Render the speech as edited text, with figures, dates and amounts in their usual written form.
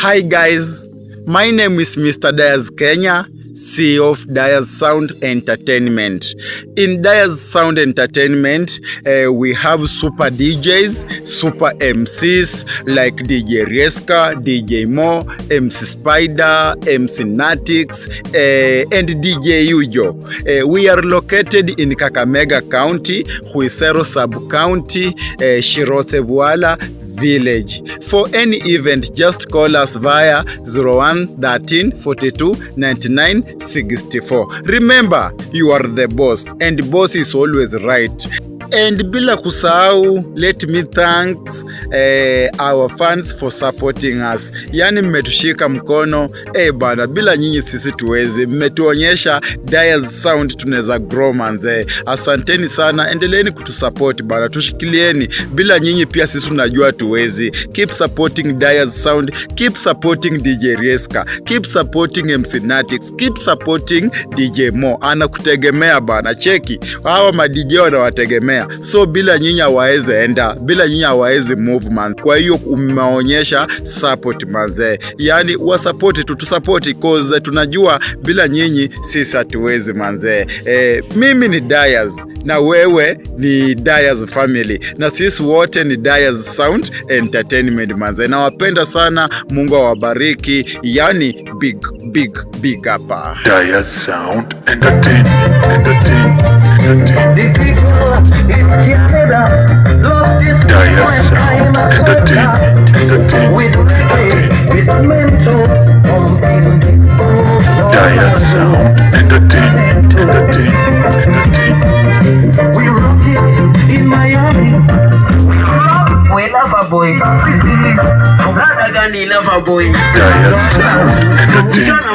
Hi guys, my name is Mr. Diaz Kenya, CEO of Diaz Sound Entertainment. In Diaz Sound Entertainment, we have super DJs, super MCs like DJ Rieska, DJ Mo, MC Spider, MC Natix, and DJ Yujo. We are located in Kakamega County, Huisero Sub-County, Shirotebwala Village. For any event, just call us via 01 13 42 99 64. Remember, you are the boss, and the boss is always right. And bila kusahau, let me thank our fans for supporting us. Yani mmetushika mkono, bana, bila nyinyi sisi tuwezi. Mmetuonyesha Diaz Sound tunaweza grow manze. Asanteni sana, endeleeni kutusupport bana, tushikilieni. Bila nyinyi pia sisi tunajua tuwezi. Keep supporting Diaz Sound, keep supporting DJ Rieska, keep supporting MC Natix, keep supporting DJ Mo. Anakutegemea bana, cheki. Hawa ma DJ wanawategemea. So bila nyinyi hawawezi enda, bila nyinyi hawawezi move man. Kwa hiyo umeonyesha support manze. Yani wa support tutusupport cause tunajua bila nyinyi sisi hatuwezi manze. Mimi ni Diaz na wewe ni Diaz family na sisi wote ni Diaz Sound Entertainment manze. Nawapenda sana, Mungu awabariki. Yani big hapa. Diaz Sound Entertainment. Diaz Sound Entertainment. Diaz Sound Entertainment. We rock it in Miami. We love a boy. Love a boy. Diaz Sound Entertainment.